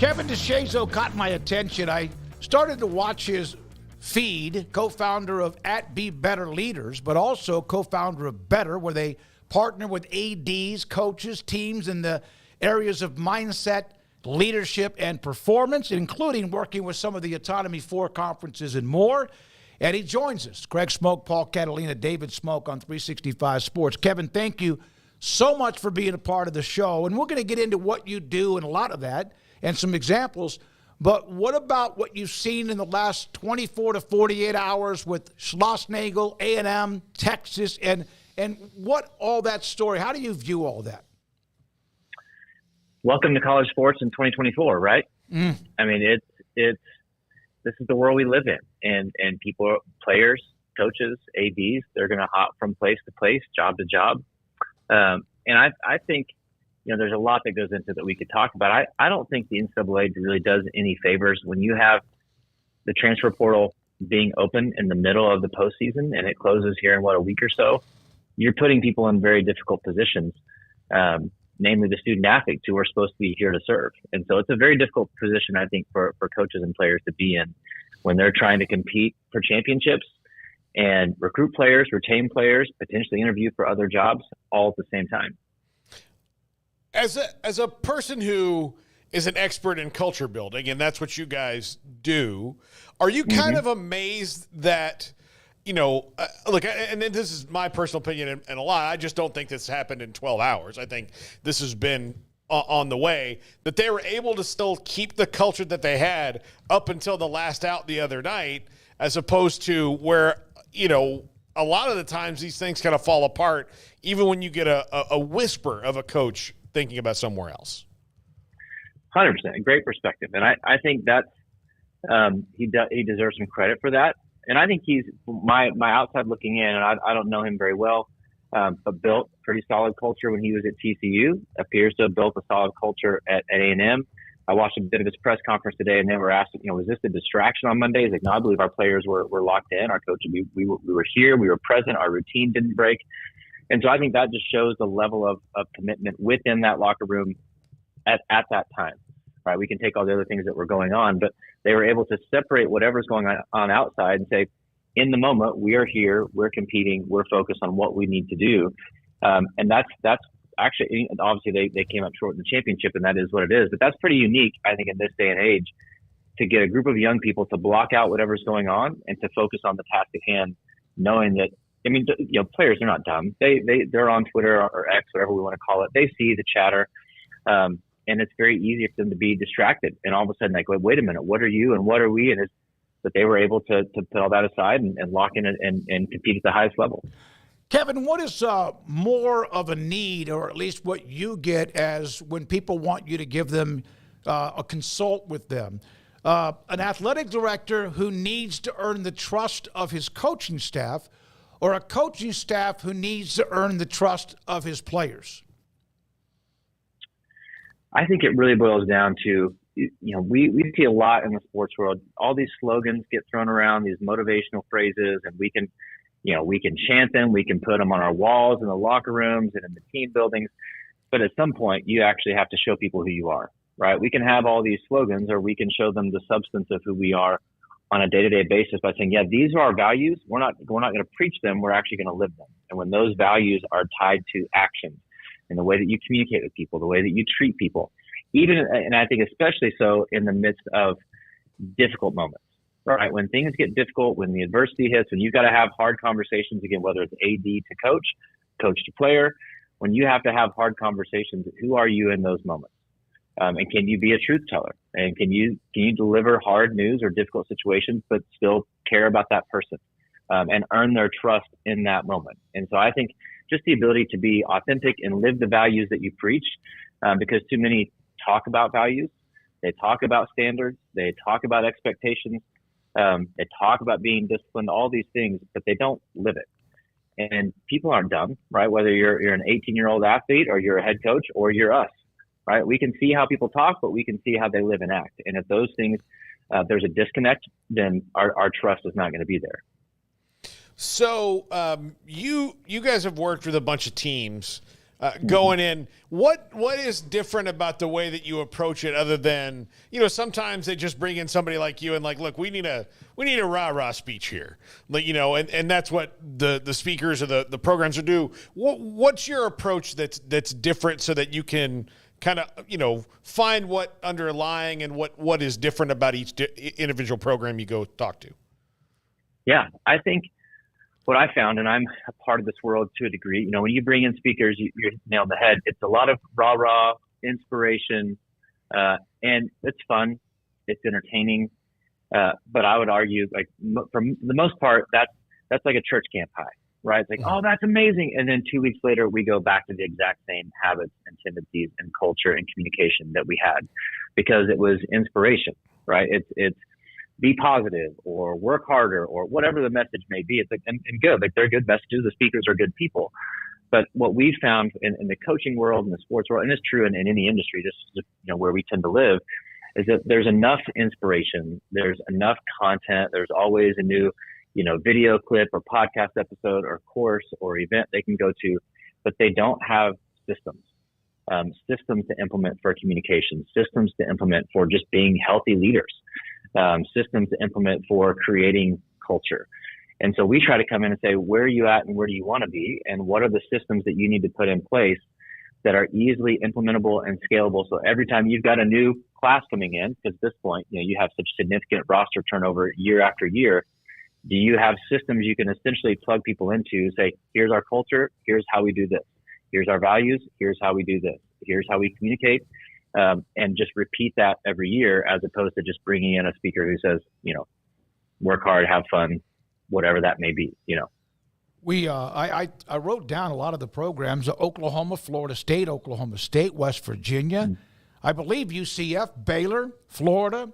Kevin DeShazo caught my attention. I started to watch his feed, co-founder of Be Better Leaders, but also co-founder of Better, where they partner with ADs, coaches, teams in the areas of mindset, leadership, and performance, including working with some of the Autonomy 4 conferences and more. And he joins us. Greg Smoke, Paul Catalina, David Smoke on 365 Sports. Kevin, thank you so much for being a part of the show. And we're going to get into what you do and a lot of that and some examples. But what about what you've seen in the last 24 to 48 hours with Schlossnagle, A&M, Texas, and what all that story? How do you view all that? Welcome to college sports in 2024, right? I mean, it's this is the world we live in, and people, players, coaches, ADs, they're going to hop from place to place, job to job, and I think there's a lot that goes into that we could talk about. I don't think the NCAA really does any favors when you have the transfer portal being open in the middle of the postseason and it closes here in a week or so. You're putting people in very difficult positions, namely the student athletes who are supposed to be here to serve. And so it's a very difficult position, I think, for coaches and players to be in when they're trying to compete for championships and recruit players, retain players, potentially interview for other jobs all at the same time. As a person who is an expert in culture building, and that's what you guys do, are you kind of amazed that, look, and this is my personal opinion and a lot, I just don't think this happened in 12 hours. I think this has been on the way, that they were able to still keep the culture that they had up until the last out the other night, as opposed to where, a lot of the times these things kind of fall apart, even when you get a whisper of a coach thinking about somewhere else. 100%. Great perspective. And I think that's, he deserves some credit for that. And I think he's my outside looking in, and I don't know him very well, but built pretty solid culture when he was at TCU, appears to have built a solid culture at A&M. I watched a bit of his press conference today, and they were asked, was this a distraction on Monday? He's like, no, I believe our players were locked in. Our coach, we were here, we were present, our routine didn't break. And so I think that just shows the level of commitment within that locker room at that time. Right? We can take all the other things that were going on, but they were able to separate whatever's going on outside and say, in the moment, we are here, we're competing, we're focused on what we need to do. And that's actually, obviously they came up short in the championship, and that is what it is. But that's pretty unique, I think, in this day and age, to get a group of young people to block out whatever's going on and to focus on the task at hand, knowing that, players are not dumb. They're on Twitter or X, whatever we want to call it. They see the chatter, and it's very easy for them to be distracted. And all of a sudden, like, wait a minute, what are you and what are we? And but they were able to put all that aside and lock in and compete at the highest level. Kevin, what is more of a need, or at least what you get as when people want you to give them a consult with them? An athletic director who needs to earn the trust of his coaching staff, or a coaching staff who needs to earn the trust of his players? I think it really boils down to, we see a lot in the sports world. All these slogans get thrown around, these motivational phrases, and we can chant them, we can put them on our walls in the locker rooms and in the team buildings. But at some point, you actually have to show people who you are, right? We can have all these slogans, or we can show them the substance of who we are on a day-to-day basis by saying, yeah, these are our values. We're not going to preach them. We're actually going to live them. And when those values are tied to action, and the way that you communicate with people, the way that you treat people, and I think especially so in the midst of difficult moments, right? When things get difficult, when the adversity hits, when you've got to have hard conversations, again, whether it's AD to coach, coach to player, when you have to have hard conversations, who are you in those moments? And can you be a truth teller? And can you deliver hard news or difficult situations, but still care about that person and earn their trust in that moment? And so I think just the ability to be authentic and live the values that you preach, because too many talk about values, they talk about standards, they talk about expectations, they talk about being disciplined, all these things, but they don't live it. And people aren't dumb, right? Whether you're an 18-year-old athlete or you're a head coach or you're us, right? We can see how people talk, but we can see how they live and act. And if those things, there's a disconnect, then our trust is not going to be there. So you guys have worked with a bunch of teams going in. What is different about the way that you approach it, other than, sometimes they just bring in somebody like you and like, look, we need a rah-rah speech here, like, and that's what the speakers or the programs will do. What's your approach that's different, so that you can kind of find what underlying and what is different about each individual program you go talk to? Yeah, I think what I found, and I'm a part of this world to a degree, when you bring in speakers, you're nailed the head. It's a lot of rah-rah, inspiration, and it's fun. It's entertaining. But I would argue, like, for the most part, that's like a church camp high, right? It's like, oh, that's amazing. And then 2 weeks later, we go back to the exact same habits and tendencies and culture and communication that we had, because it was inspiration, right? It's be positive or work harder or whatever the message may be. It's like, and good, like, they're good messages. The speakers are good people. But what we've found in the coaching world and the sports world, and it's true in any industry, just where we tend to live, is that there's enough inspiration, there's enough content, there's always a new, video clip or podcast episode or course or event they can go to, but they don't have systems to implement for communication, systems to implement for just being healthy leaders, systems to implement for creating culture. And so we try to come in and say, where are you at and where do you want to be? And what are the systems that you need to put in place that are easily implementable and scalable? So every time you've got a new class coming in, because at this point, you have such significant roster turnover year after year, do you have systems you can essentially plug people into, say, here's our culture, here's how we do this, here's our values, here's how we do this, here's how we communicate, and just repeat that every year, as opposed to just bringing in a speaker who says, work hard, have fun, whatever that may be, I wrote down a lot of the programs: Oklahoma, Florida State, West Virginia, I believe UCF, Baylor, Florida,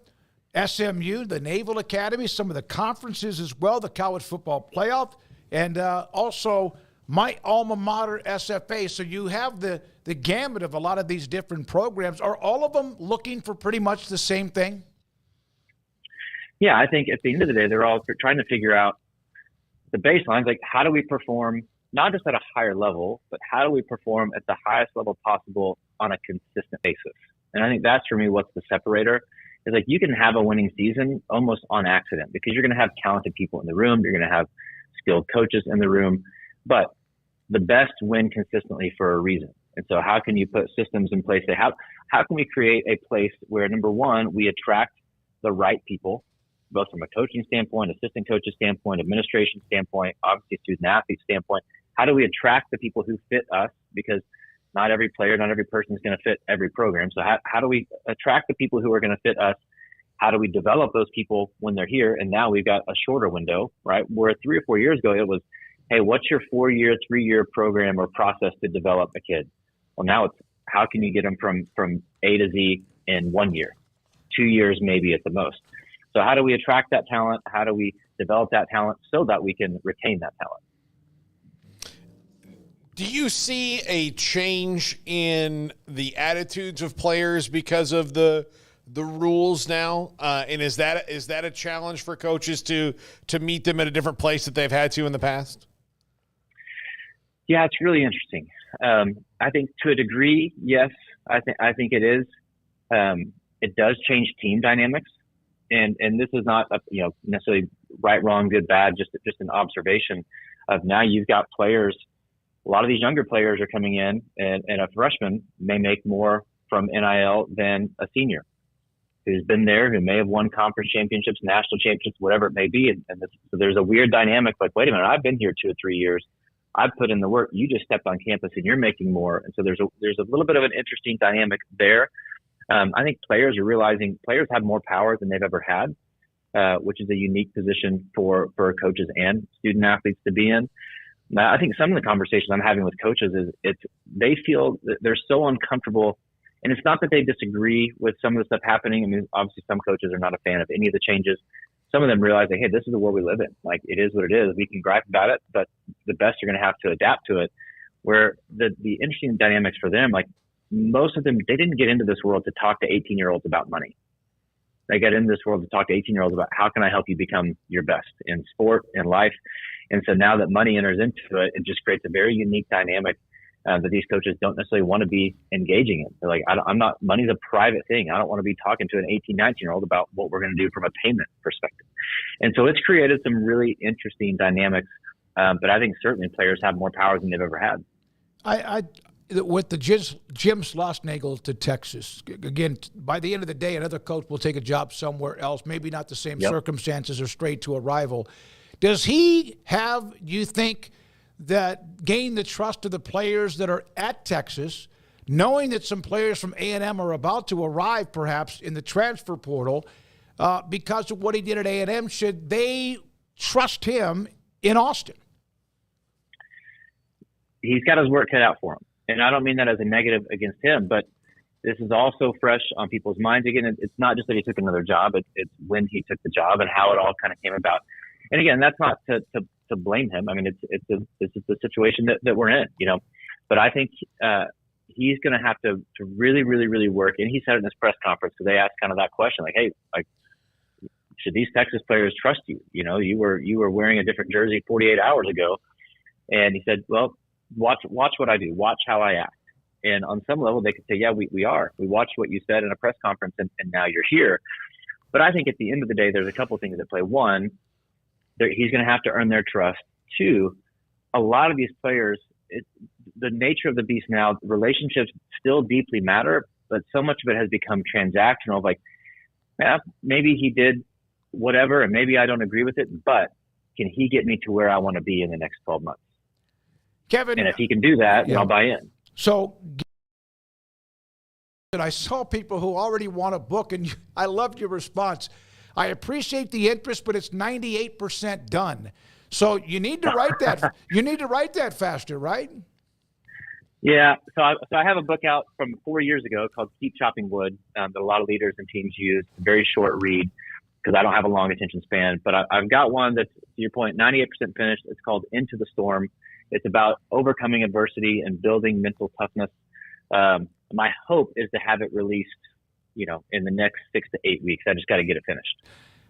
SMU, the Naval Academy, some of the conferences as well, the college football playoff, and also my alma mater, SFA. So you have the gamut of a lot of these different programs. Are all of them looking for pretty much the same thing? Yeah, I think at the end of the day, they're all trying to figure out the baselines, like, how do we perform not just at a higher level, but how do we perform at the highest level possible on a consistent basis? And I think that's, for me, what's the separator. Is like, you can have a winning season almost on accident, because you're going to have talented people in the room. You're going to have skilled coaches in the room, but the best win consistently for a reason. And so how can you put systems in place? How can we create a place where, number one, we attract the right people, both from a coaching standpoint, assistant coaches standpoint, administration standpoint, obviously student athlete standpoint? How do we attract the people who fit us? Because not every player, not every person is going to fit every program. So how do we attract the people who are going to fit us? How do we develop those people when they're here? And now we've got a shorter window, right? Where 3 or 4 years ago, it was, hey, what's your 4-year, 3-year program or process to develop a kid? Well, now it's, how can you get them from A to Z in 1 year, 2 years, maybe at the most? So how do we attract that talent? How do we develop that talent so that we can retain that talent? Do you see a change in the attitudes of players because of the rules now? And is that a challenge for coaches to meet them at a different place that they've had to in the past? Yeah, it's really interesting. I think to a degree, yes. I think it is. It does change team dynamics, and this is not necessarily right, wrong, good, bad. Just an observation of, now you've got players. A lot of these younger players are coming in, and a freshman may make more from NIL than a senior who's been there, who may have won conference championships, national championships, whatever it may be. So there's a weird dynamic, like, wait a minute, I've been here 2 or 3 years. I've put in the work. You just stepped on campus and you're making more. And so there's a little bit of an interesting dynamic there. I think players are realizing players have more power than they've ever had, which is a unique position for coaches and student athletes to be in. Now, I think some of the conversations I'm having with coaches is they feel that they're so uncomfortable, and it's not that they disagree with some of the stuff happening. I mean, obviously some coaches are not a fan of any of the changes. Some of them realize that, hey, this is the world we live in. Like, it is what it is. We can gripe about it, but the best are going to have to adapt to it. Where the interesting dynamics for them, like, most of them, they didn't get into this world to talk to 18-year-olds about money. They got into this world to talk to 18-year-olds about, how can I help you become your best in sport and life? And so now that money enters into it, it just creates a very unique dynamic that these coaches don't necessarily want to be engaging in. They're like, I'm not, money's a private thing. I don't want to be talking to an 18, 19-year-old about what we're going to do from a payment perspective. And so it's created some really interesting dynamics. But I think certainly players have more power than they've ever had. With the Jim Schlossnagle to Texas, again, by the end of the day, another coach will take a job somewhere else, maybe not the same circumstances or straight to a rival. Does he have, you think, that gain the trust of the players that are at Texas, knowing that some players from A&M are about to arrive perhaps in the transfer portal because of what he did at A&M? Should they trust him in Austin? He's got his work cut out for him. And I don't mean that as a negative against him, but this is also fresh on people's minds. Again, it's not just that he took another job. It's when he took the job and how it all kind of came about. And again, that's not to blame him. I mean, it's the situation that we're in, you know. But I think he's going to have to really, really, really work. And he said it in his press conference, because they asked kind of that question, like, hey, like, should these Texas players trust you? You know, you were wearing a different jersey 48 hours ago. And he said, well, watch what I do. Watch how I act. And on some level, they could say, yeah, we are. We watched what you said in a press conference, and now you're here. But I think at the end of the day, there's a couple of things at play. One, he's going to have to earn their trust. Two, a lot of these players, the nature of the beast now, relationships still deeply matter, but so much of it has become transactional. Like, yeah, maybe he did whatever, and maybe I don't agree with it, but can he get me to where I want to be in the next 12 months? Kevin, and if he can do that, then I'll buy in. So I saw people who already want a book, and I loved your response. I appreciate the interest, but it's 98% done. So you need to write that. You need to write that faster, right? Yeah. So I have a book out from 4 years ago called Keep Chopping Wood that a lot of leaders and teams use. It's a very short read because I don't have a long attention span. But I've got one that's, to your point, 98% finished. It's called Into the Storm. It's about overcoming adversity and building mental toughness. My hope is to have it released, you know, in the next 6 to 8 weeks. I just got to get it finished.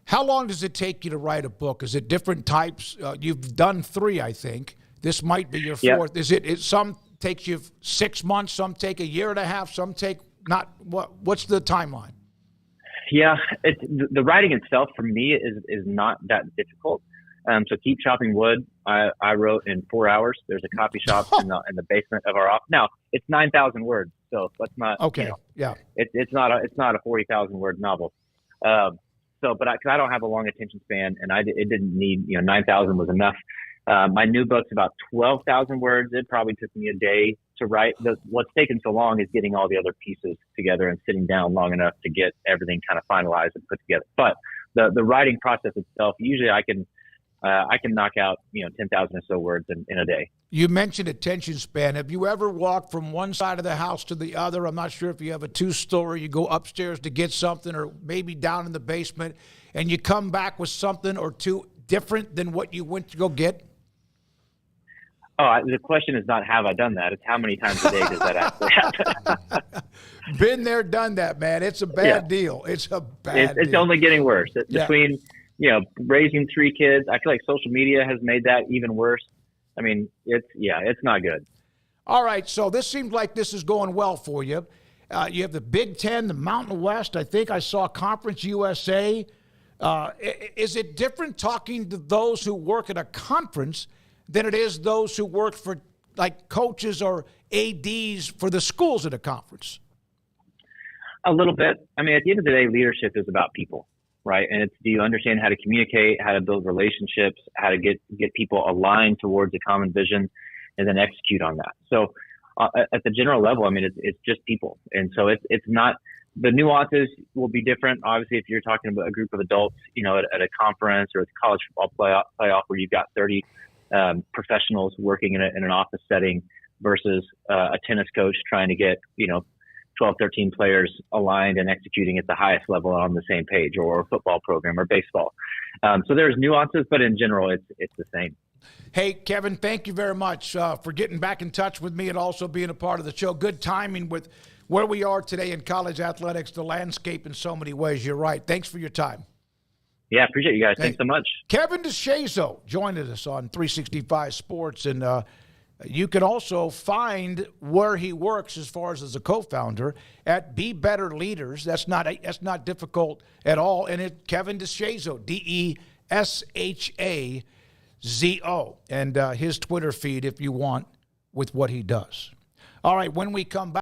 How long does it take you to write a book? Is it different types? You've done 3, I think. This might be your 4th. Yep. Is some takes you 6 months, some take a year and a half, some take not. What's the timeline? Yeah, the writing itself for me is not that difficult. So Keep Chopping Wood, I wrote in 4 hours. There's a copy shop in the basement of our office. Now it's 9,000 words, so let's not. Okay. You know, yeah. It's not a 40,000 word novel. But I don't have a long attention span, and it didn't need, 9,000 was enough. My new book's about 12,000 words. It probably took me a day to write. What's taken so long is getting all the other pieces together and sitting down long enough to get everything kind of finalized and put together. But the writing process itself, usually I can knock out 10,000 or so words in a day. You mentioned attention span. Have you ever walked from one side of the house to the other? I'm not sure if you have a 2-story, you go upstairs to get something, or maybe down in the basement, and you come back with something or two different than what you went to go get? Oh, the question is not have I done that. It's how many times a day does that actually happen? Been there, done that, man. It's a bad deal. It's a bad deal. It's only getting worse. Between raising 3 kids, I feel like social media has made that even worse. I mean, it's not good. All right, so this seems like this is going well for you. You have the Big Ten, the Mountain West. I think I saw Conference USA. Is it different talking to those who work at a conference than it is those who work for, like, coaches or ADs for the schools at a conference? A little bit. I mean, at the end of the day, leadership is about people. Right. And do you understand how to communicate, how to build relationships, how to get people aligned towards a common vision, and then execute on that. So at the general level, I mean, it's just people. And so it's not, the nuances will be different. Obviously, if you're talking about a group of adults, at a conference or at the college football playoff where you've got 30 professionals working in an office setting versus a tennis coach trying to get, 12, 13 players aligned and executing at the highest level on the same page, or a football program or baseball. So there's nuances, but in general, it's the same. Hey, Kevin, thank you very much for getting back in touch with me and also being a part of the show. Good timing with where we are today in college athletics, the landscape in so many ways. You're right. Thanks for your time. Yeah, appreciate you guys. Thanks so much. Kevin DeShazo joined us on 365 Sports, and You can also find where he works as far as a co-founder at Be Better Leaders. That's not difficult at all. And it's Kevin DeShazo, DeShazo, and his Twitter feed if you want with what he does. All right, when we come back.